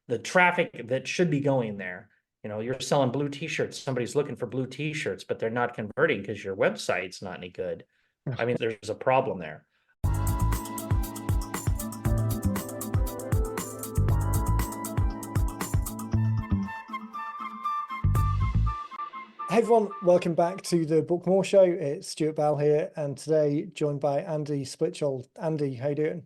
the traffic that should be going there. You're selling blue t-shirts. Somebody's looking for blue t-shirts, but they're not converting because your website's not any good. I mean, there's a problem there. Hey everyone, welcome back to the Book More Show. It's Stuart Bell here, and today joined by Andy Splichal. Andy, how you doing?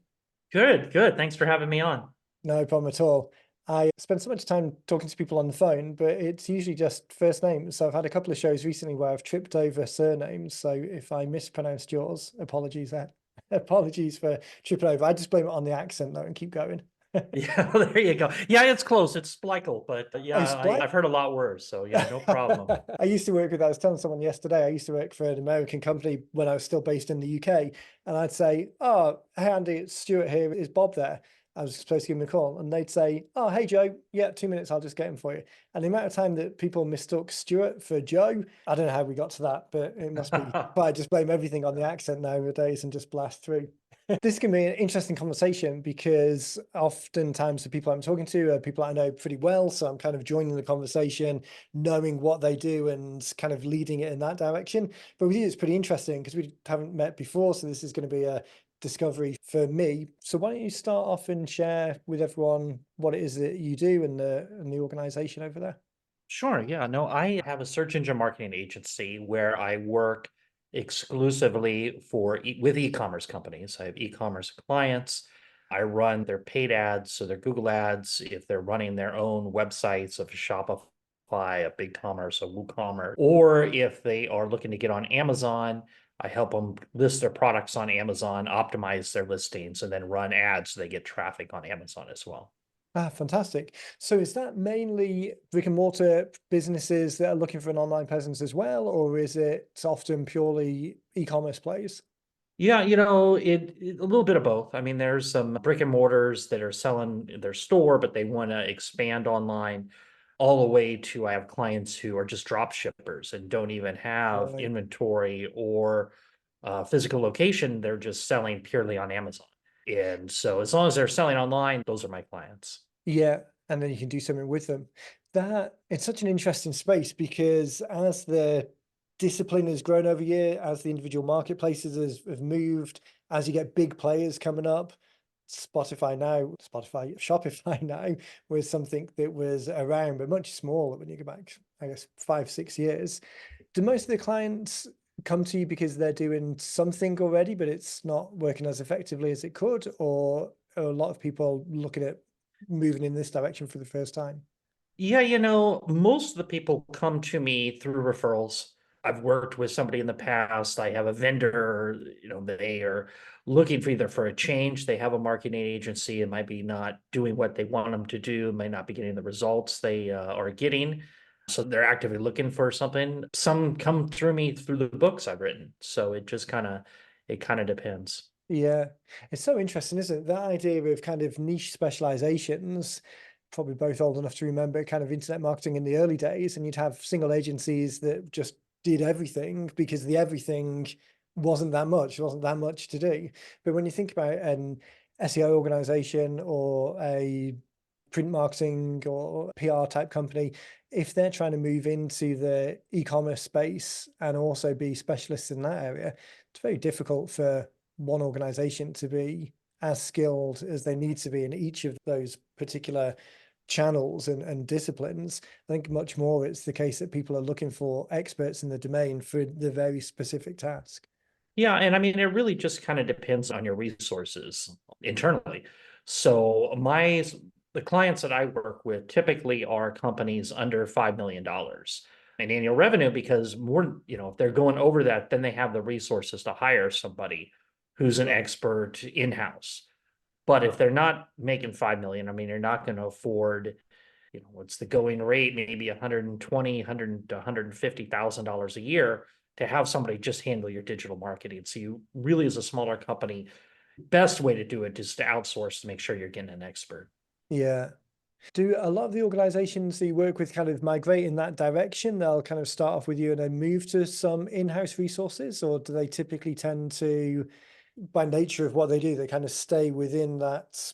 Good, good. Thanks for having me on. No problem at all. I spend so much time talking to people on the phone, but it's usually just first names. So I've had a couple of shows recently where I've tripped over surnames. So if I mispronounced yours, apologies there. Apologies for tripping over. I just blame it on the accent though and keep going. Yeah, well, there you go. Yeah, it's close. It's Splichal, but Oh, yeah, I've heard a lot worse. So yeah, no problem. I used to work with, I was telling someone yesterday, I used to work for an American company when I was still based in the UK. And I'd say, oh, hey, Andy, it's Stuart here. Is Bob there? I was supposed to give him a call. And they'd say, oh, hey, Joe. Yeah, 2 minutes. I'll just get him for you. And the amount of time that people mistook Stuart for Joe, I don't know how we got to that, but it must be. But I just blame everything on the accent nowadays and just blast through. This can be an interesting conversation because oftentimes the people I'm talking to are people I know pretty well. So I'm kind of joining the conversation, knowing what they do and kind of leading it in that direction. But with you, it's pretty interesting because we haven't met before. So this is going to be a discovery for me. So why don't you start off and share with everyone what it is that you do and the organization over there? Sure. Yeah. No, I have a search engine marketing agency where I work exclusively with e-commerce companies. I have e-commerce clients. I run their paid ads, so their Google ads, if they're running their own websites of Shopify, a BigCommerce, a WooCommerce, or if they are looking to get on Amazon, I help them list their products on Amazon, optimize their listings, and then run ads so they get traffic on Amazon as well. Ah, fantastic. So is that mainly brick and mortar businesses that are looking for an online presence as well, or is it often purely e-commerce plays? Yeah, a little bit of both. I mean, there's some brick and mortars that are selling their store, but they want to expand online, all the way to I have clients who are just drop shippers and don't even have Right. inventory or physical location. They're just selling purely on Amazon. And so as long as they're selling online, those are my clients. Yeah, and then you can do something with them. That it's such an interesting space because as the discipline has grown over year, as the individual marketplaces have moved, as you get big players coming up, Shopify now was something that was around, but much smaller when you go back, I guess, 5, 6 years. Do most of the clients come to you because they're doing something already, but it's not working as effectively as it could, or are a lot of people looking at moving in this direction for the first time? Yeah, most of the people come to me through referrals. I've worked with somebody in the past. I have a vendor, they are looking for either for a change. They have a marketing agency and might be not doing what they want them to do, might not be getting the results they are getting. So they're actively looking for something. Some come through me through the books I've written. So it kind of depends. Yeah, it's so interesting, isn't it? That idea of kind of niche specializations, probably both old enough to remember kind of internet marketing in the early days, and you'd have single agencies that just did everything because the everything wasn't that much, there wasn't that much to do. But when you think about an SEO organization or a print marketing or PR type company, if they're trying to move into the e-commerce space and also be specialists in that area, it's very difficult for one organization to be as skilled as they need to be in each of those particular channels and disciplines. I think much more it's the case that people are looking for experts in the domain for the very specific task. Yeah, and I mean, it really just kind of depends on your resources internally. So the clients that I work with typically are companies under $5 million in annual revenue because more, if they're going over that, then they have the resources to hire somebody who's an Right. expert in-house. But if they're not making 5 million, I mean, you're not going to afford, what's the going rate, maybe 120, 100 to $150,000 a year to have somebody just handle your digital marketing. So you really, as a smaller company, best way to do it is to outsource to make sure you're getting an expert. Yeah. Do a lot of the organizations that you work with kind of migrate in that direction? They'll kind of start off with you and then move to some in-house resources, or do they typically tend to, by nature of what they do, they kind of stay within that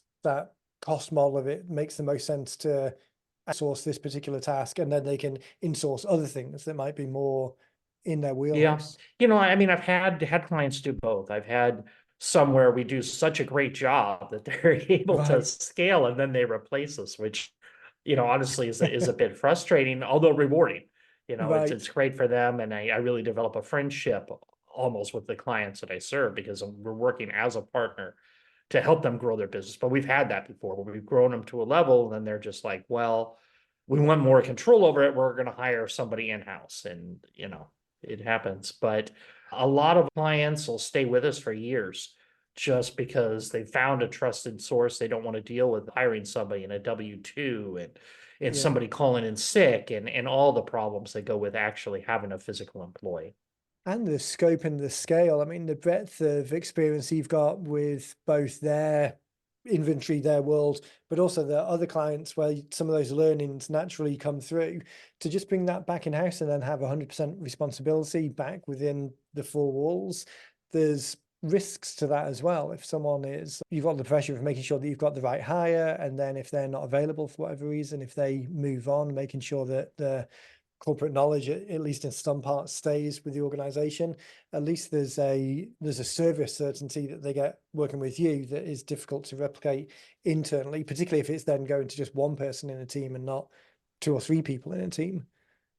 cost model of it makes the most sense to outsource this particular task, and then they can insource other things that might be more in their Yeah. wheelhouse. I mean, I've had clients do both. I've had some where we do such a great job that they're able to Right. scale and then they replace us, which, honestly is a bit frustrating, although rewarding. Right. It's great for them. And I really develop a friendship almost with the clients that I serve because we're working as a partner to help them grow their business. But we've had that before where we've grown them to a level, and then they're just like, well, we want more control over it. We're going to hire somebody in-house. And, it happens. But a lot of clients will stay with us for years just because they found a trusted source. They don't want to deal with hiring somebody in a W-2 and Yeah. somebody calling in sick and all the problems that go with actually having a physical employee. And the scope and the scale. I mean, the breadth of experience you've got with both their inventory, their world, but also the other clients where some of those learnings naturally come through, to just bring that back in house and then have 100% responsibility back within the four walls. There's risks to that as well. If someone is, you've got the pressure of making sure that you've got the right hire, and then if they're not available for whatever reason, if they move on, making sure that the corporate knowledge, at least in some parts, stays with the organization. At least there's a service certainty that they get working with you that is difficult to replicate internally, particularly if it's then going to just one person in a team and not two or three people in a team.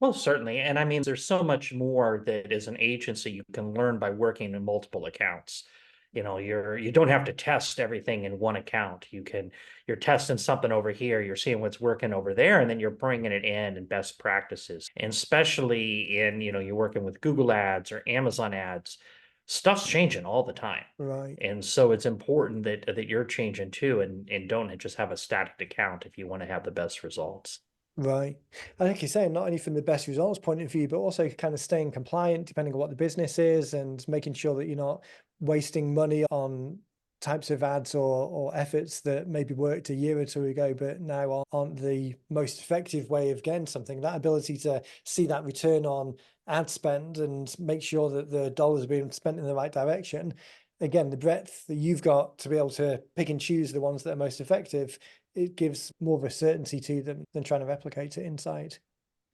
Well, certainly. And I mean, there's so much more that as an agency you can learn by working in multiple accounts. You don't have to test everything in one account. You're testing something over here, you're seeing what's working over there, and then you're bringing it in and best practices. And especially in, you're working with Google ads or Amazon ads, stuff's changing all the time. Right. And so it's important that you're changing too and don't just have a static account if you want to have the best results. Right. I think you're saying not only from the best results point of view, but also kind of staying compliant depending on what the business is, and making sure that you're not wasting money on types of ads or efforts that maybe worked a year or two ago, but now aren't the most effective way of getting something. That ability to see that return on ad spend and make sure that the dollars are being spent in the right direction. Again, the breadth that you've got to be able to pick and choose the ones that are most effective, it gives more of a certainty to them than trying to replicate it inside.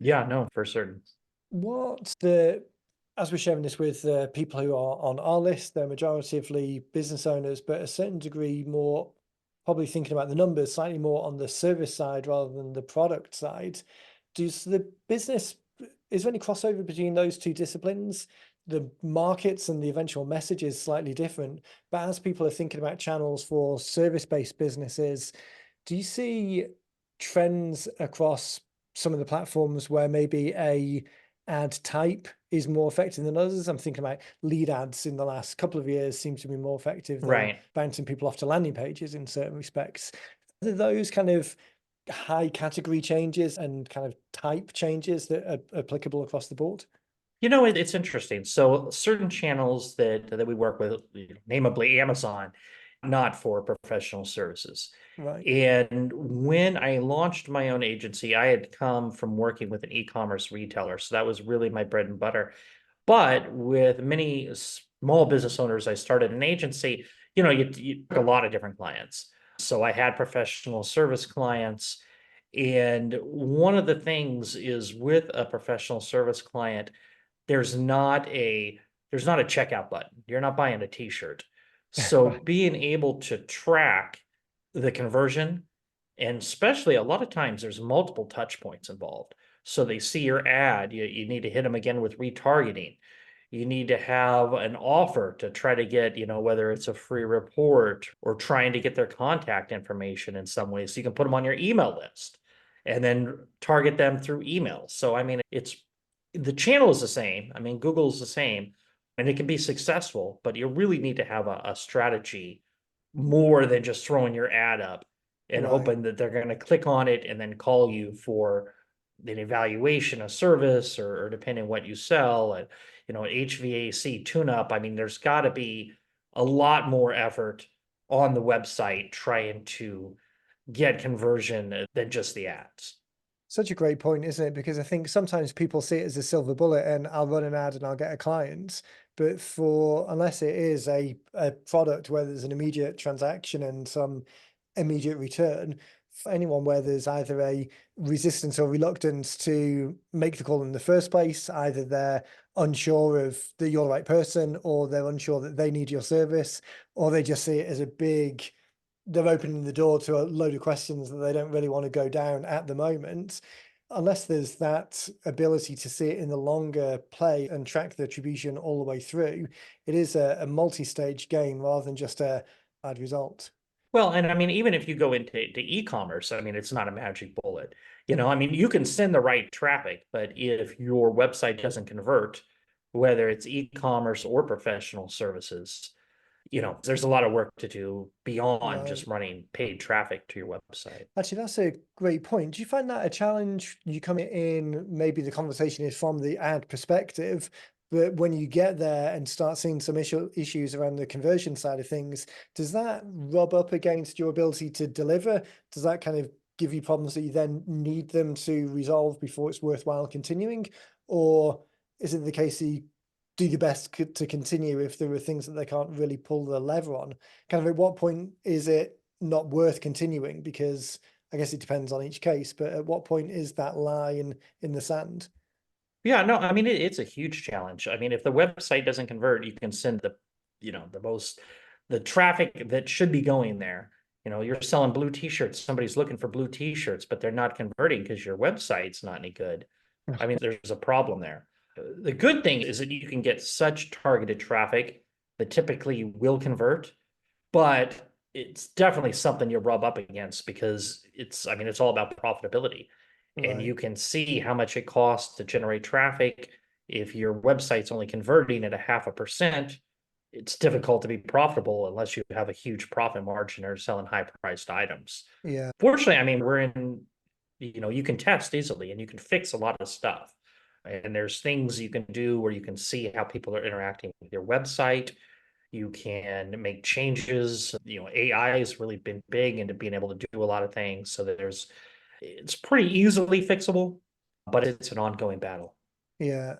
Yeah, no, for certain. What's the, as we're sharing this with people who are on our list, they're majoritively business owners, but a certain degree more probably thinking about the numbers, slightly more on the service side rather than the product side. Does the business, is there any crossover between those two disciplines? The markets and the eventual message is slightly different, but as people are thinking about channels for service-based businesses, do you see trends across some of the platforms where maybe a ad type is more effective than others? I'm thinking about lead ads in the last couple of years seem to be more effective than Right. bouncing people off to landing pages in certain respects. Are those kind of high category changes and kind of type changes that are applicable across the board? It's interesting. So certain channels that we work with, namely Amazon, not for professional services. Right. And when I launched my own agency, I had come from working with an e-commerce retailer. So that was really my bread and butter. But with many small business owners, I started an agency, you took a lot of different clients. So I had professional service clients. And one of the things is with a professional service client, there's not a there's not a checkout button. You're not buying a t-shirt. So Right. being able to track the conversion, and especially a lot of times there's multiple touch points involved. So they see your ad, you need to hit them again with retargeting. You need to have an offer to try to get, whether it's a free report or trying to get their contact information in some way. So you can put them on your email list and then target them through email. So, I mean, the channel is the same. I mean, Google's the same and it can be successful, but you really need to have a strategy more than just throwing your ad up and Right. hoping that they're going to click on it and then call you for an evaluation of service or depending what you sell and HVAC tune-up. I mean, there's got to be a lot more effort on the website trying to get conversion than just the ads. Such a great point, isn't it? Because I think sometimes people see it as a silver bullet and I'll run an ad and I'll get a client. But unless it is a product where there's an immediate transaction and some immediate return. For anyone where there's either a resistance or reluctance to make the call in the first place, either they're unsure of that you're the right person, or they're unsure that they need your service, or they just see it as a big, they're opening the door to a load of questions that they don't really want to go down at the moment. Unless there's that ability to see it in the longer play and track the attribution all the way through, it is a multi-stage game rather than just a bad result. Well, and I mean, even if you go into e-commerce, I mean, it's not a magic bullet. I mean, you can send the right traffic, but if your website doesn't convert, whether it's e-commerce or professional services, there's a lot of work to do beyond just Right. running paid traffic to your website. Actually, that's a great point. Do you find that a challenge? You come in, maybe the conversation is from the ad perspective, but when you get there and start seeing some issues around the conversion side of things, does that rub up against your ability to deliver? Does that kind of give you problems that you then need them to resolve before it's worthwhile continuing? Or is it the case that you do your best to continue if there are things that they can't really pull the lever on? Kind of at what point is it not worth continuing? Because I guess it depends on each case, but at what point is that line in the sand? Yeah, no, I mean, it's a huge challenge. I mean, if the website doesn't convert, you can send the traffic that should be going there. You're selling blue t-shirts. Somebody's looking for blue t-shirts, but they're not converting because your website's not any good. I mean, there's a problem there. The good thing is that you can get such targeted traffic that typically will convert, but it's definitely something you rub up against because I mean, it's all about profitability. And Right. you can see how much it costs to generate traffic. If your website's only converting at a 0.5%, it's difficult to be profitable unless you have a huge profit margin or selling high priced items. Yeah. Fortunately, I mean, you can test easily and you can fix a lot of stuff. And there's things you can do where you can see how people are interacting with your website. You can make changes. AI has really been big into being able to do a lot of things. So it's pretty easily fixable, but it's an ongoing battle. Yeah.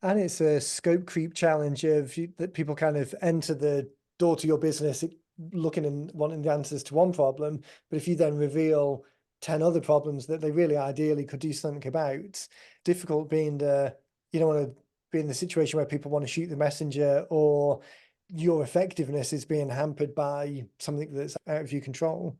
And it's a scope creep challenge of that people kind of enter the door to your business looking and wanting the answers to one problem. But if you then reveal 10 other problems that they really ideally could do something about, difficult being you don't want to be in the situation where people want to shoot the messenger, or your effectiveness is being hampered by something that's out of your control.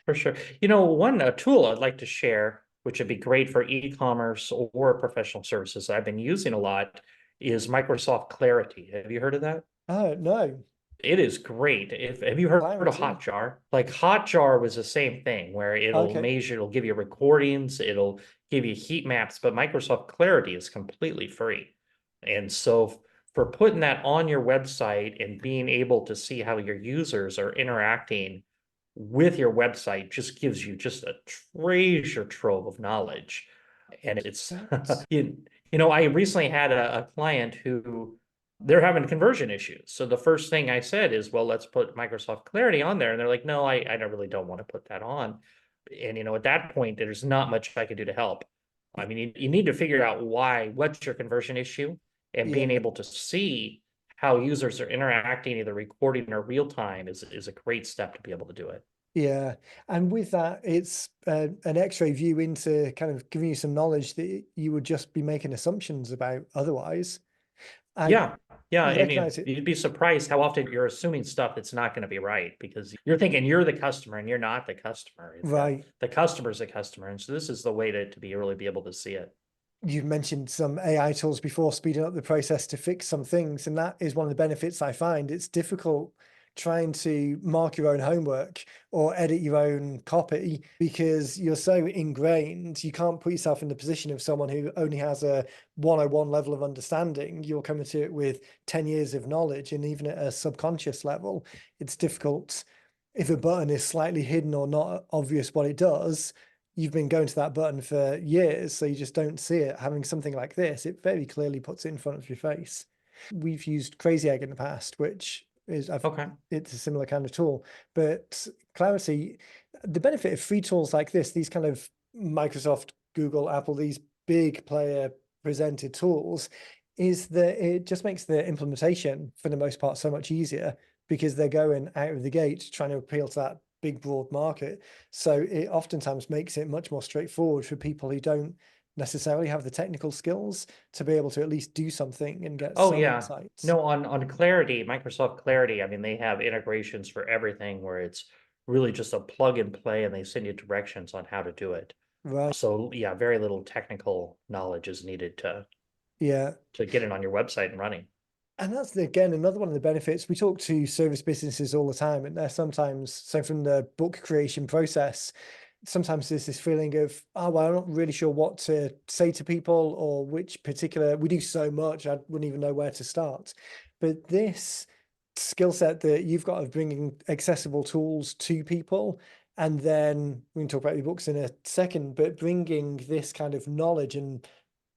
For sure. One tool I'd like to share, which would be great for e-commerce or professional services that I've been using a lot, is Microsoft Clarity. Have you heard of that? Oh, no. It is great. If Have you heard of Clarity. Hotjar? Like Hotjar was the same thing where Okay. it'll give you recordings, it'll give you heat maps, but Microsoft Clarity is completely free. And so for putting that on your website and being able to see how your users are interacting with your website just gives you just a treasure trove of knowledge. And it's That's I recently had a client who they're having conversion issues. So the first thing I said is, well, let's put Microsoft Clarity on there. And they're like, no, I don't really don't want to put that on. And at that point, there's not much I could do to help. I mean, you need to figure out what's your conversion issue, and being yeah. able to see how users are interacting, either recording or real time, is a great step to be able to do it. Yeah, and with that, it's an X-ray view into kind of giving you some knowledge that you would just be making assumptions about otherwise. I Yeah. Yeah. I mean, recognize it, you'd be surprised how often you're assuming stuff that's not going to be right because you're thinking you're the customer and you're not the customer. right? The customer's the customer. And so this is the way to really be able to see it. You've mentioned some AI tools before, speeding up the process to fix some things, and that is one of the benefits I find. It's difficult trying to mark your own homework or edit your own copy because you're so ingrained. You can't put yourself in the position of someone who only has a 101 level of understanding. You're coming to it with 10 years of knowledge, and even at a subconscious level, it's difficult. If a button is slightly hidden or not obvious what it does, you've been going to that button for years, so you just don't see it. Having something like this, it very clearly puts it in front of your face. We've used Crazy Egg in the past, which is Okay. it's a similar kind of tool. But Clarity, the benefit of free tools like this, these kind of Microsoft, Google, Apple, these big player presented tools, is that it just makes the implementation for the most part so much easier because they're going out of the gate trying to appeal to that big, broad market. So it oftentimes makes it much more straightforward for people who don't necessarily have the technical skills to be able to at least do something and get Oh some yeah. insights. No, on Clarity, Microsoft Clarity, I mean, they have integrations for everything where it's really just a plug and play and they send you directions on how to do it. Right. So yeah, very little technical knowledge is needed Yeah. to get it on your website and running. And that's again another one of the benefits. We talk to service businesses all the time, and they're sometimes so from the book creation process, sometimes there's this feeling of, oh, well, I'm not really sure what to say to people or which particular, we do so much, I wouldn't even know where to start. But this skill set that you've got of bringing accessible tools to people, and then we can talk about your books in a second, but bringing this kind of knowledge and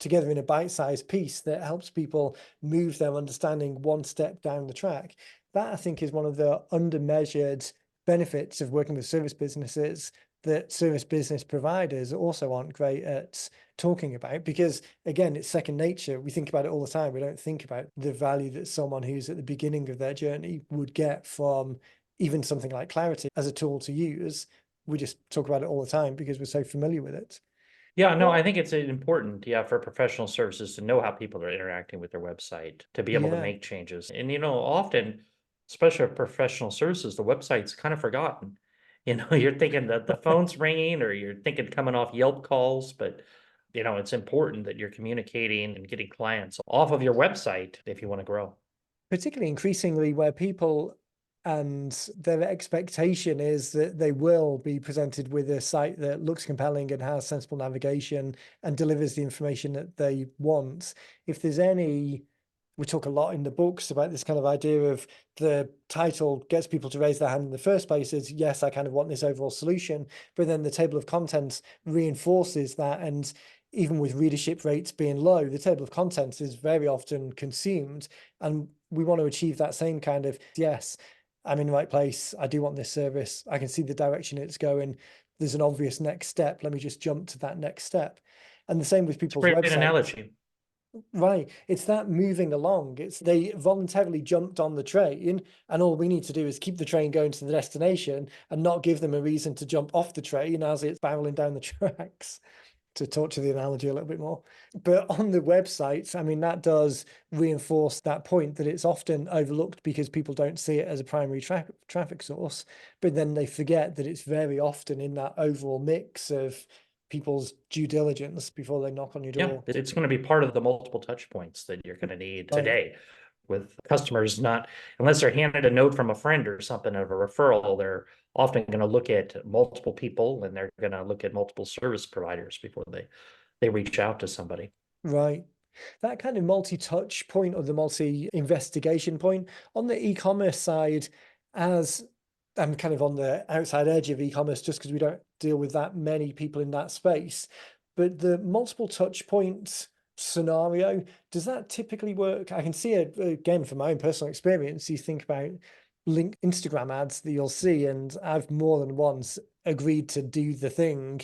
together in a bite-sized piece that helps people move their understanding one step down the track. That I think is one of the undermeasured benefits of working with service businesses that service business providers also aren't great at talking about, because again, it's second nature. We think about it all the time. We don't think about the value that someone who's at the beginning of their journey would get from even something like Clarity as a tool to use. We just talk about it all the time because we're so familiar with it. Yeah, no, What? I think it's important, yeah, for professional services to know how people are interacting with their website, to be able to Yeah. make changes. And often, especially with professional services, the website's kind of forgotten. You're thinking that the phone's ringing or you're thinking coming off Yelp calls, but it's important that you're communicating and getting clients off of your website if you want to grow. Particularly increasingly where people and their expectation is that they will be presented with a site that looks compelling and has sensible navigation and delivers the information that they want. If there's any, we talk a lot in the books about this kind of idea of the title gets people to raise their hand in the first place is, yes, I kind of want this overall solution, but then the table of contents reinforces that. And even with readership rates being low, the table of contents is very often consumed. And we want to achieve that same kind of, yes, I'm in the right place. I do want this service. I can see the direction it's going. There's an obvious next step. Let me just jump to that next step. And the same with It's a people's great websites. analogy. Right. It's that moving along. It's they voluntarily jumped on the train, and all we need to do is keep the train going to the destination and not give them a reason to jump off the train as it's barreling down the tracks, to talk to the analogy a little bit more. But on the websites, I mean, that does reinforce that point that it's often overlooked because people don't see it as a primary traffic source, but then they forget that it's very often in that overall mix of people's due diligence before they knock on your Yeah, door. it's going to be part of the multiple touch points that you're going to need Right. today with customers, not unless they're handed a note from a friend or something of a referral, they're often going to look at multiple people and they're going to look at multiple service providers before they reach out to somebody. Right. That kind of multi-touch point or the multi-investigation point on the e-commerce side, as I'm kind of on the outside edge of e-commerce just because we don't deal with that many people in that space. But the multiple touch points scenario, does that typically work? I can see it again from my own personal experience. You think about link Instagram ads that you'll see, and I've more than once agreed to do the thing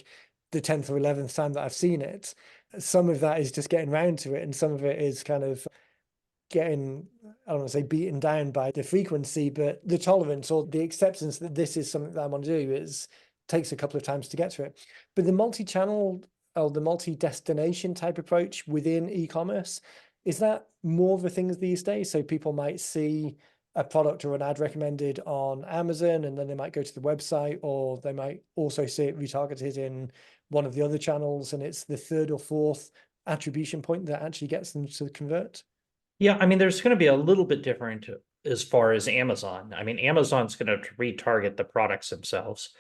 the 10th or 11th time that I've seen it. Some of that is just getting round to it, and some of it is kind of getting, I don't want to say beaten down by the frequency, but the tolerance or the acceptance that this is something that I want to do is takes a couple of times to get to it. But the multi-channel or the multi-destination type approach within e-commerce, is that more of a thing these days? So people might see a product or an ad recommended on Amazon, and then they might go to the website, or they might also see it retargeted in one of the other channels, and it's the third or fourth attribution point that actually gets them to convert. Yeah, I mean, there's going to be a little bit different as far as Amazon. I mean, Amazon's going to retarget the products themselves.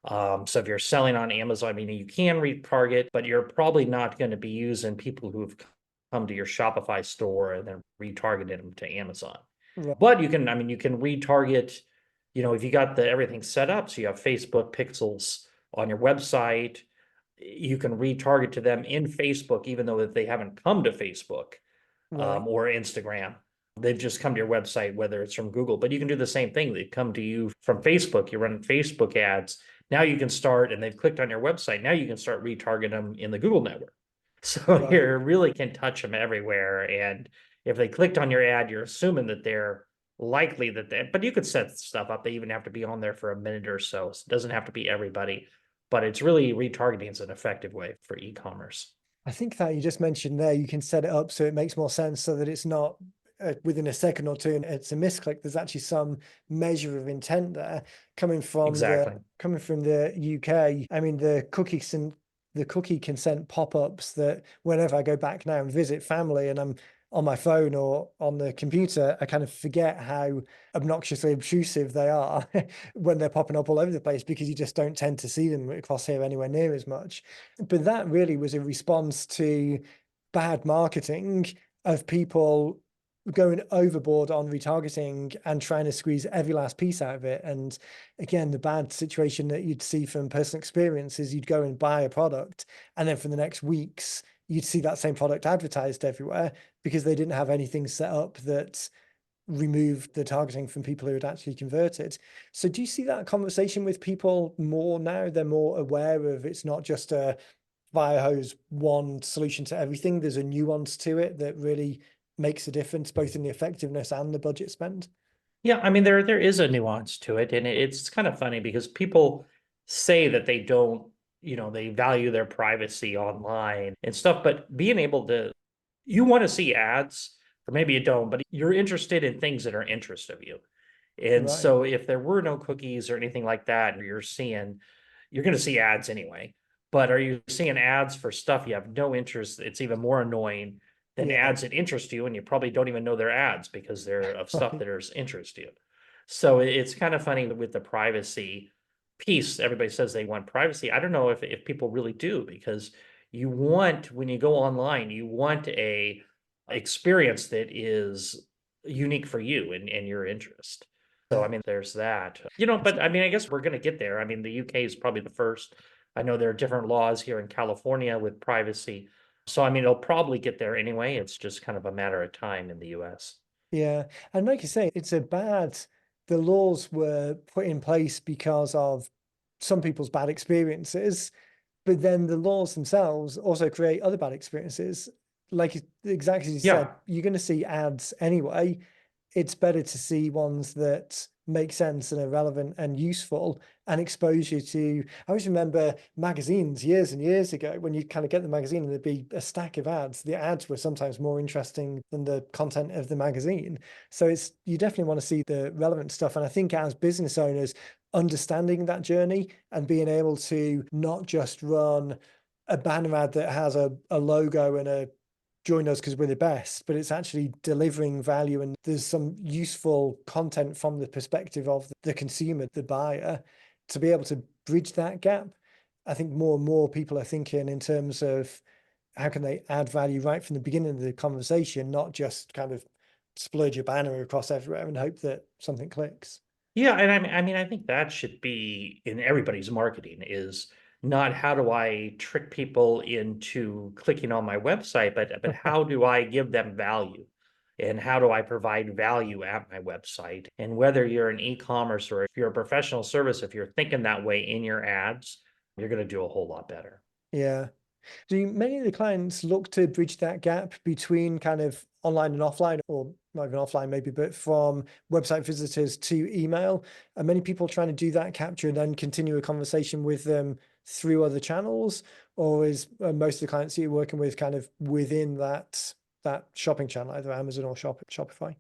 So if you're selling on Amazon, I mean, you can retarget, but you're probably not going to be using people who've come to your Shopify store and then retargeted them to Amazon. Right. But I mean, you can retarget, if you got everything set up, so you have Facebook pixels on your website, you can retarget to them in Facebook, even though they haven't come to Facebook Right. or Instagram. They've just come to your website, whether it's from Google, but you can do the same thing. They come to you from Facebook. You run Facebook ads. Now you can start, and they've clicked on your website. Now you can start retargeting them in the Google network. So Right. you really can touch them everywhere. And if they clicked on your ad, you're assuming that they're likely that but you could set stuff up. They even have to be on there for a minute or so. So it doesn't have to be everybody, but it's really retargeting is an effective way for e-commerce. I think that you just mentioned there, you can set it up so it makes more sense so that it's not within a second or two and it's a misclick. There's actually some measure of intent there Exactly. coming from the UK. I mean, the cookie consent pop-ups that whenever I go back now and visit family and I'm on my phone or on the computer, I kind of forget how obnoxiously obtrusive they are when they're popping up all over the place because you just don't tend to see them across here anywhere near as much. But that really was a response to bad marketing of people going overboard on retargeting and trying to squeeze every last piece out of it. And again, the bad situation that you'd see from personal experience is you'd go and buy a product, and then for the next weeks, you'd see that same product advertised everywhere because they didn't have anything set up that removed the targeting from people who had actually converted. So do you see that conversation with people more now? They're more aware of it's not just a fire hose one solution to everything. There's a nuance to it that really makes a difference both in the effectiveness and the budget spend. Yeah, I mean there is a nuance to it, and it's kind of funny because people say that they don't, they value their privacy online and stuff, but being able to, you want to see ads, or maybe you don't, but you're interested in things that are interest of you. And Right. so if there were no cookies or anything like that, you're going to see ads anyway. But are you seeing ads for stuff you have no interest? It's even more annoying than Yeah. ads that interest you, and you probably don't even know they're ads because they're of stuff Right. that are interest you. So it's kind of funny with the privacy piece. Everybody says they want privacy. I don't know if people really do, because when you go online, you want a experience that is unique for you and your interest. So, I Yeah. mean, there's that. But I mean, I guess we're going to get there. I mean, the UK is probably the first. I know there are different laws here in California with privacy. So, I mean, it'll probably get there anyway. It's just kind of a matter of time in the US. Yeah. And like you say, the laws were put in place because of some people's bad experiences. But then the laws themselves also create other bad experiences. Exactly as you said, Yeah. you're going to see ads anyway. It's better to see ones that make sense and are relevant and useful and expose you to. I always remember magazines years and years ago when you kind of get the magazine and there'd be a stack of ads. The ads were sometimes more interesting than the content of the magazine. So you definitely want to see the relevant stuff. And I think as business owners, understanding that journey and being able to not just run a banner ad that has a logo and a join us because we're the best, but it's actually delivering value and there's some useful content from the perspective of the consumer, the buyer, to be able to bridge that gap. I think more and more people are thinking in terms of how can they add value right from the beginning of the conversation, not just kind of splurge a banner across everywhere and hope that something clicks. Yeah, and I mean, I think that should be in everybody's marketing, is not how do I trick people into clicking on my website, but how do I give them value? And how do I provide value at my website? And whether you're an e-commerce or if you're a professional service, if you're thinking that way in your ads, you're going to do a whole lot better. Yeah. Do many of the clients look to bridge that gap between kind of online and offline, or not even offline maybe, but from website visitors to email? Are many people trying to do that capture and then continue a conversation with them through other channels? Or is most of the clients that you're working with kind of within that shopping channel, either Amazon or Shopify?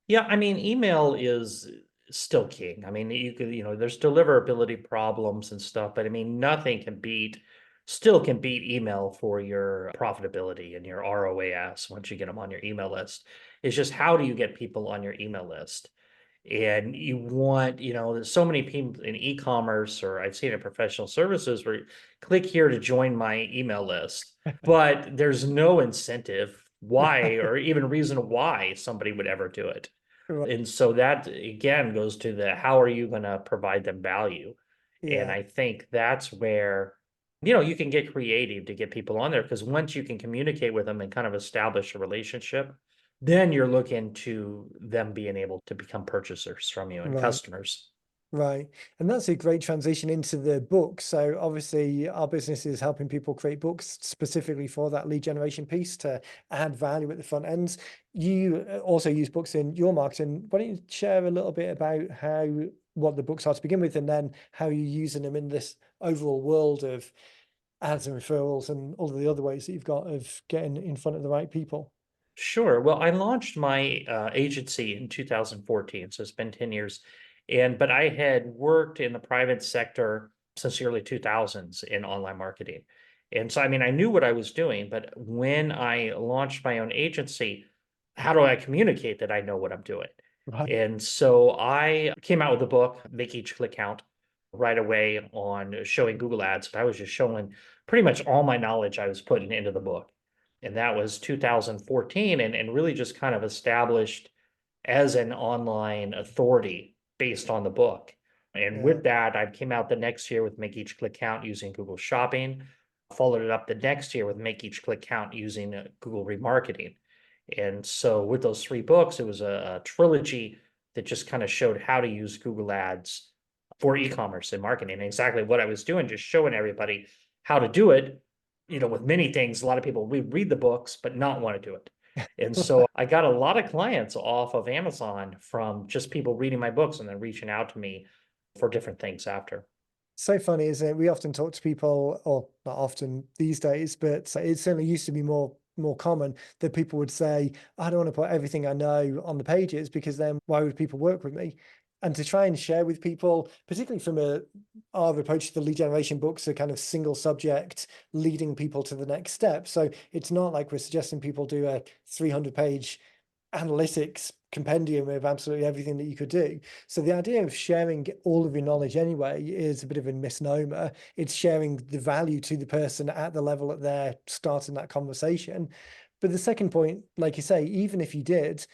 Yeah, I mean, email is still king. I mean, there's deliverability problems and stuff, but I mean, nothing still can beat email for your profitability and your ROAS once you get them on your email list. It's just how do you get people on your email list? And there's so many people in e-commerce, or I've seen it in professional services where click here to join my email list, but there's no incentive why or even reason why somebody would ever do it. Right. And so that again goes to the how are you going to provide them value? And Yeah, I think that's where, you can get creative to get people on there, because once you can communicate with them and kind of establish a relationship, then you're looking to them being able to become purchasers from you and right. customers. Right. And that's a great transition into the book. So obviously our business is helping people create books specifically for that lead generation piece to add value at the front ends. You also use books in your marketing. Why don't you share a little bit about how what the books are to begin with, and then how you're using them in this overall world of ads and referrals and all of the other ways that you've got of getting in front of the right people. Sure. Well, I launched my agency in 2014, so it's been 10 years. But I had worked in the private sector since the early 2000s in online marketing. And so, I mean, I knew what I was doing, but when I launched my own agency, how do I communicate that I know what I'm doing? Right. And so I came out with a book, Make Each Click Count, right away on showing Google Ads. But I was just showing pretty much all my knowledge I was putting into the book. And that was 2014, and really just kind of established as an online authority based on the book. And Yeah. with that, I came out the next year with Make Each Click Count using Google Shopping, followed it up the next year with Make Each Click Count using Google Remarketing. And so with those three books, it was a trilogy that just kind of showed how to use Google Ads for e-commerce and marketing, and exactly what I was doing, just showing everybody how to do it. With many things, a lot of people read the books, but not want to do it. And so I got a lot of clients off of Amazon from just people reading my books and then reaching out to me for different things after. So funny, isn't it? We often talk to people, or not often these days, but it certainly used to be more common that people would say, I don't want to put everything I know on the pages because then why would people work with me? And to try and share with people, particularly from our approach to the lead generation books, a kind of single subject leading people to the next step. So it's not like we're suggesting people do a 300-page analytics compendium of absolutely everything that you could do. So the idea of sharing all of your knowledge anyway is a bit of a misnomer. It's sharing the value to the person at the level that they're starting that conversation. But the second point, like you say, even if you did,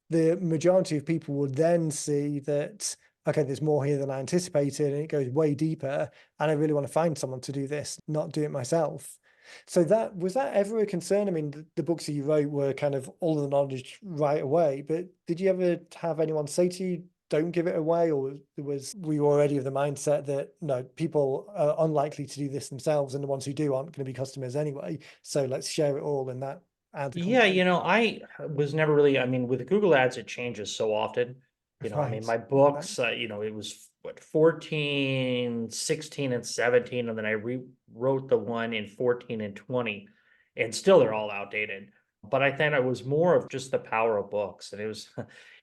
the majority of people would then see that, okay, there's more here than I anticipated, and it goes way deeper. And I really want to find someone to do this, not do it myself. So that was that ever a concern? I mean, the books that you wrote were kind of all the knowledge right away, but did you ever have anyone say to you, don't give it away, or were you already of the mindset that no, people are unlikely to do this themselves, and the ones who do aren't going to be customers anyway, so let's share it all and that add the Yeah, conversation? I was never really, I mean, with Google Ads, it changes so often. I mean, Right. my Right. books, it was what, 14, 16, and 17, and then I rewrote the one in 14 and 20, and still they're all outdated. But I think it was more of just the power of books. And it was,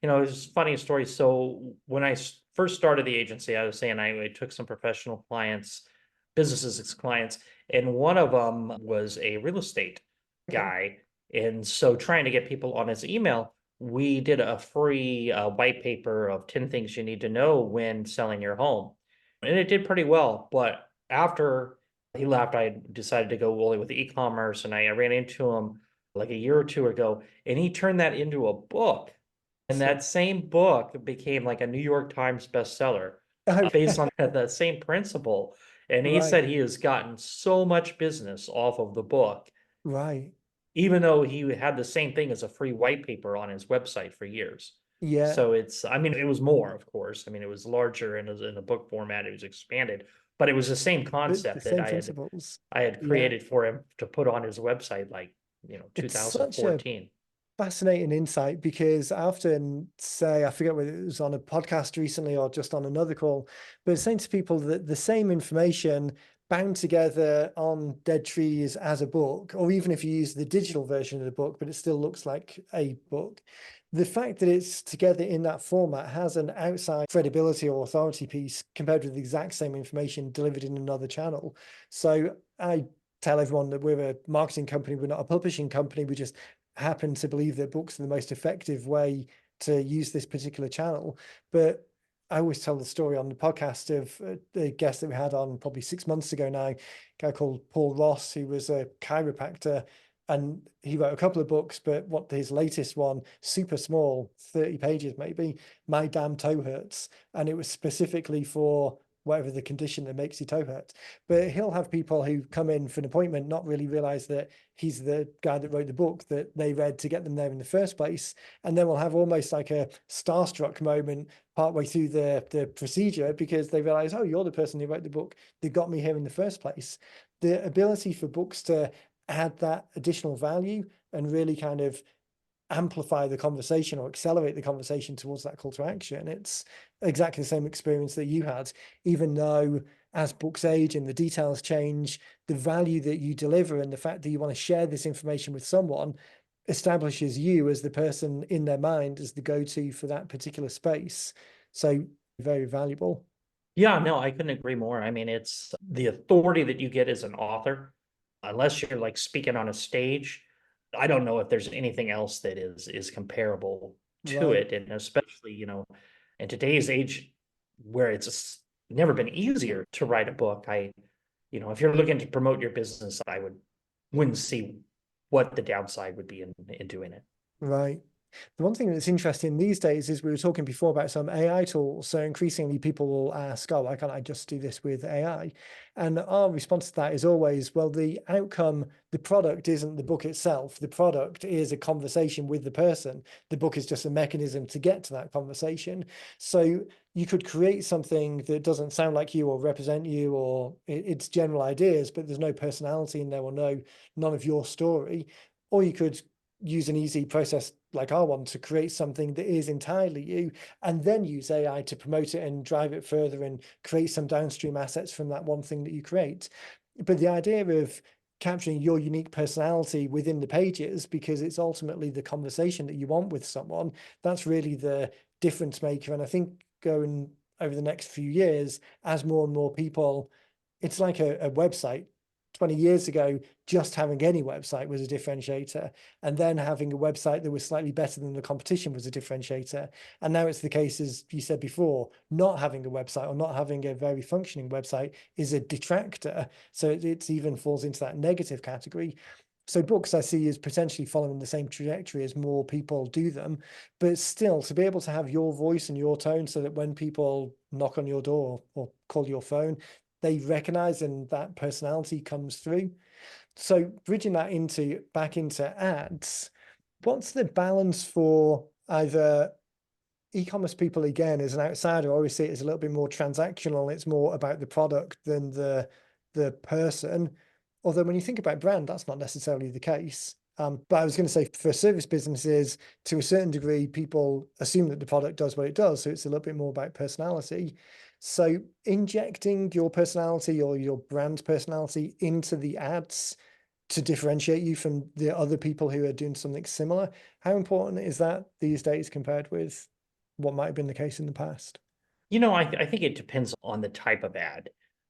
it was a funny story. So when I first started the agency, I was saying I took some professional clients, businesses as clients, and one of them was a real estate Okay. guy, and so trying to get people on his email, we did a free white paper of 10 things you need to know when selling your home. And it did pretty well. But after he left, I decided to go only with e-commerce. And I ran into him like a year or two ago, and he turned that into a book. And So, that same book became like a New York Times bestseller based on the same principle. And he right. said he has gotten so much business off of the book, Right. even though he had the same thing as a free white paper on his website for years. Yeah. So I mean, it was more, of course. I mean, it was larger and it was in a book format, it was expanded, but it was the same The concept that same principles. I had Yeah. created for him to put on his website, like, It's such a 2014. fascinating insight because I often say, I forget whether it was on a podcast recently or just on another call, but saying to people that the same information bound together on Dead Trees as a book, or even if you use the digital version of the book, but it still looks like a book, the fact that it's together in that format has an outside credibility or authority piece compared with the exact same information delivered in another channel. So I tell everyone that we're a marketing company, we're not a publishing company. We just happen to believe that books are the most effective way to use this particular channel. But I always tell the story on the podcast of the guest that we had on probably 6 months ago now, a guy called Paul Ross, who was a chiropractor, and he wrote a couple of books, but what his latest one, super small, 30 pages maybe, My Damn Toe Hurts. And it was specifically for whatever the condition that makes your toe hurt. But he'll have people who come in for an appointment, not really realize that he's the guy that wrote the book that they read to get them there in the first place. And then we'll have almost like a starstruck moment partway through the procedure because they realize, oh, you're the person who wrote the book that got me here in the first place. The ability for books to add that additional value and really kind of amplify the conversation or accelerate the conversation towards that call to action. It's exactly the same experience that you had, even though as books age and the details change, the value that you deliver and the fact that you want to share this information with someone establishes you as the person in their mind as the go-to for that particular space. So very valuable. Yeah, no, I couldn't agree more. I mean, it's the authority that you get as an author, unless you're like speaking on a stage. I don't know if there's anything else that is comparable to Right. it. And especially, in today's age where it's never been easier to write a book. If you're looking to promote your business, wouldn't see what the downside would be in doing it. Right. The one thing that's interesting these days is we were talking before about some AI tools. So increasingly people will ask, oh, why can't I just do this with AI? And our response to that is always, well, the outcome, the product isn't the book itself. The product is a conversation with the person. The book is just a mechanism to get to that conversation. So you could create something that doesn't sound like you or represent you, or it's general ideas, but there's no personality in there or none of your story. Or you could use an easy process like our one to create something that is entirely you, and then use AI to promote it and drive it further and create some downstream assets from that one thing that you create. But the idea of capturing your unique personality within the pages, because it's ultimately the conversation that you want with someone, that's really the difference maker. And I think going over the next few years, as more and more people, it's like a website. 20 years ago, just having any website was a differentiator. And then having a website that was slightly better than the competition was a differentiator. And now it's the case, as you said before, not having a website or not having a very functioning website is a detractor. So it even falls into that negative category. So books I see is potentially following the same trajectory as more people do them, but still to be able to have your voice and your tone so that when people knock on your door or call your phone, they recognize and that personality comes through. So bridging that back into ads, what's the balance for either e-commerce people again as an outsider? I always see it as a little bit more transactional. It's more about the product than the person. Although when you think about brand, that's not necessarily the case. But I was going to say for service businesses, to a certain degree, people assume that the product does what it does. So it's a little bit more about personality. So injecting your personality or your brand personality into the ads to differentiate you from the other people who are doing something similar, how important is that these days compared with what might have been the case in the past? I think it depends on the type of ad.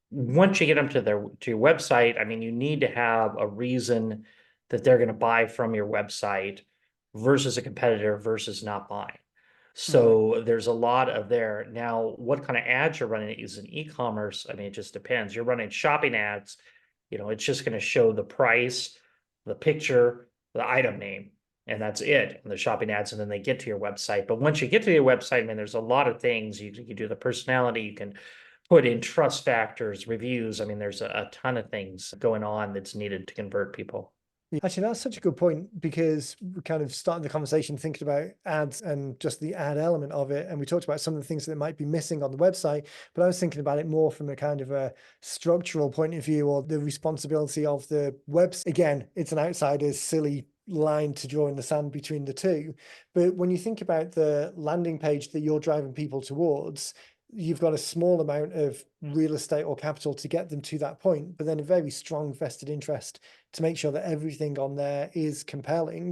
Once you get them to your website, I mean, you need to have a reason that they're going to buy from your website versus a competitor versus not buying. Right. So there's a lot of there. Now, what kind of ads you're running is in e-commerce. I mean, it just depends. You're running shopping ads, it's just going to show the price, the picture, the item name, and that's it in the shopping ads. And then they get to your website. But once you get to your website, I mean, there's a lot of things. You can do the personality, you can put in trust factors, reviews. I mean, there's a ton of things going on that's needed to convert people. Actually, that's such a good point because we kind of started the conversation thinking about ads and just the ad element of it. And we talked about some of the things that might be missing on the website, but I was thinking about it more from a kind of a structural point of view or the responsibility of the website. Again, it's an outsider's silly line to draw in the sand between the two. But when you think about the landing page that you're driving people towards, you've got a small amount of real estate or capital to get them to that point, but then a very strong vested interest to make sure that everything on there is compelling.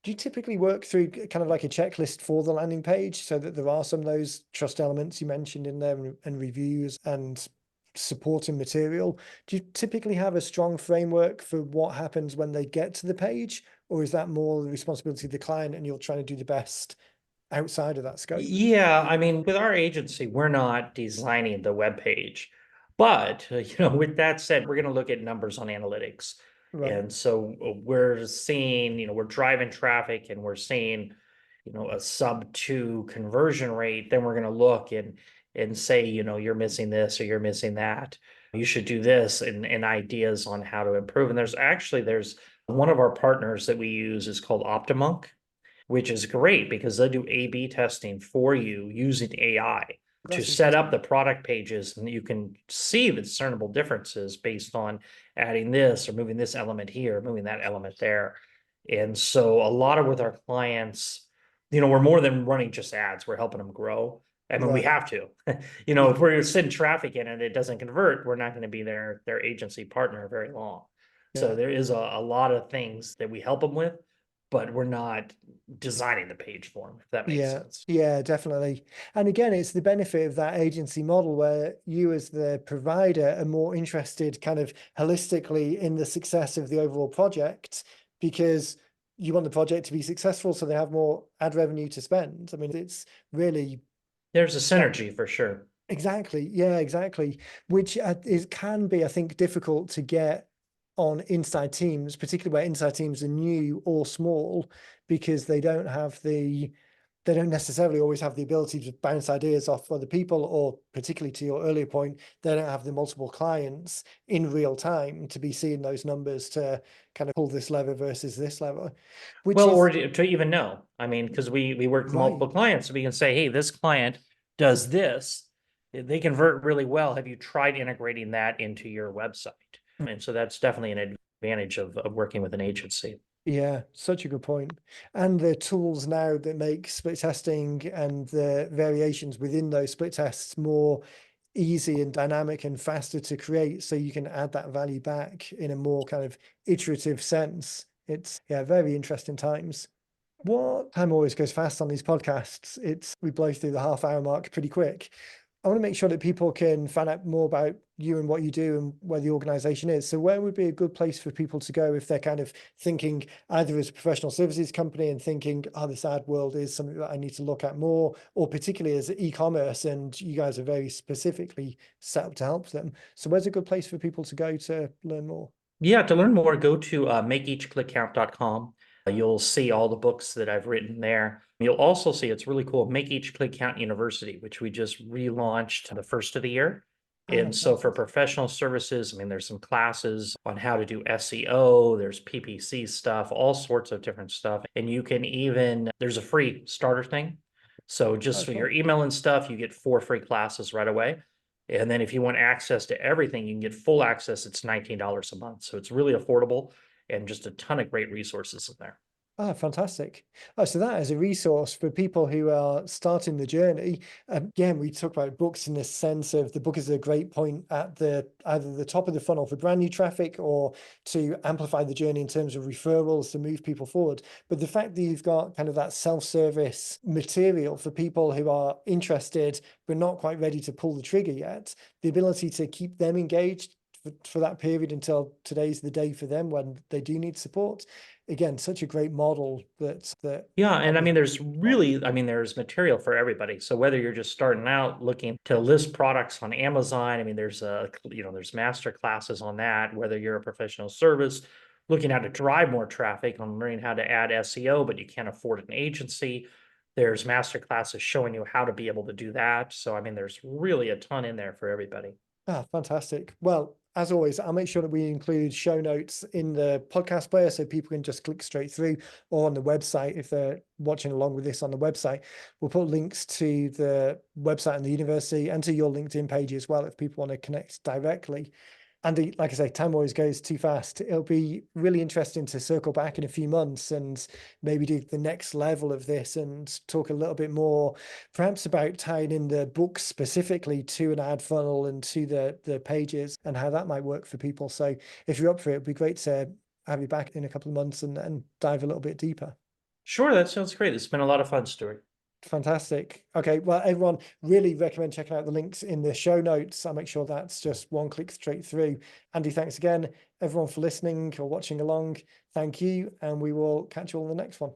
Do you typically work through kind of like a checklist for the landing page so that there are some of those trust elements you mentioned in there and reviews and supporting material? Do you typically have a strong framework for what happens when they get to the page, or is that more the responsibility of the client and you're trying to do the best outside of that scope? Yeah, I mean, with our agency, we're not designing the web page. But, with that said, we're going to look at numbers on analytics. Right. And so we're seeing, we're driving traffic and we're seeing, a sub 2 conversion rate. Then we're going to look and and say, you're missing this or you're missing that. You should do this, and ideas on how to improve. And there's one of our partners that we use is called Optimonk, which is great because they'll do A/B testing for you using AI to That's set up interesting. the product pages, and you can see the discernible differences based on adding this or moving this element here, moving that element there. And so a lot of with our clients, we're more than running just ads, we're helping them grow. I mean, we Right. have to. Yeah. If we're sending traffic in and it doesn't convert, we're not going to be their agency partner very long. So Yeah. there is a lot of things that we help them with, but we're not designing the page for them, if that makes Yeah, sense. yeah, definitely. And again, it's the benefit of that agency model where you as the provider are more interested kind of holistically in the success of the overall project because you want the project to be successful so they have more ad revenue to spend. I mean, it's really There's a that synergy for sure. exactly. Yeah, exactly. Which can be, I think, difficult to get on inside teams, particularly where inside teams are new or small, because they don't necessarily always have the ability to bounce ideas off other people, or particularly to your earlier point, they don't have the multiple clients in real time to be seeing those numbers to kind of pull this lever versus this lever, which Well, or is to even know. I mean, because we work with multiple right. clients, so we can say, hey, this client does this. They convert really well. Have you tried integrating that into your website? And so that's definitely an advantage of working with an agency. Yeah, such a good point. And the tools now that make split testing and the variations within those split tests more easy and dynamic and faster to create, so you can add that value back in a more kind of iterative sense. It's, yeah, very interesting times. What time always goes fast on these podcasts. We blow through the half-hour mark pretty quick. I want to make sure that people can find out more about you and what you do and where the organization is. So where would be a good place for people to go if they're kind of thinking either as a professional services company and thinking, oh, this ad world is something that I need to look at more, or particularly as e-commerce, and you guys are very specifically set up to help them. So where's a good place for people to go to learn more? Yeah, to learn more, go to makeeachclickcount.com. You'll see all the books that I've written there. You'll also see, it's really cool, Make Each Click Count University, which we just relaunched the first of the year. Oh, And so for fantastic. professional services, I mean, there's some classes on how to do SEO, there's PPC stuff, all sorts of different stuff. And you can even, there's a free starter thing. So just Oh, for your cool. email and stuff, you get 4 free classes right away. And then if you want access to everything, you can get full access. It's $19 a month. So it's really affordable and just a ton of great resources in there. Ah, fantastic. Oh, so that is a resource for people who are starting the journey. Again, we talk about books in the sense of the book is a great point at the either the top of the funnel for brand new traffic or to amplify the journey in terms of referrals to move people forward. But the fact that you've got kind of that self-service material for people who are interested but not quite ready to pull the trigger yet, the ability to keep them engaged for that period until today's the day for them when they do need support. Again, such a great model that Yeah, and I others mean, there's follow. really, I mean, there's material for everybody. So whether you're just starting out looking to list products on Amazon, I mean, there's master classes on that. Whether you're a professional service, looking how to drive more traffic on learning how to add SEO, but you can't afford an agency. There's master classes showing you how to be able to do that. So I mean, there's really a ton in there for everybody. Ah, fantastic. Well, as always, I'll make sure that we include show notes in the podcast player so people can just click straight through, or on the website if they're watching along with this on the website. We'll put links to the website and the university and to your LinkedIn page as well if people want to connect directly. Andy, like I say, time always goes too fast. It'll be really interesting to circle back in a few months and maybe do the next level of this and talk a little bit more, perhaps about tying in the books specifically to an ad funnel and to the pages and how that might work for people. So if you're up for it, it'd be great to have you back in a couple of months and dive a little bit deeper. Sure, that sounds great. It's been a lot of fun, Stuart. Fantastic. Okay, well, everyone, really recommend checking out the links in the show notes. I'll make sure that's just one click straight through. Andy, thanks again, everyone, for listening or watching along. Thank you, and we will catch you all in the next one.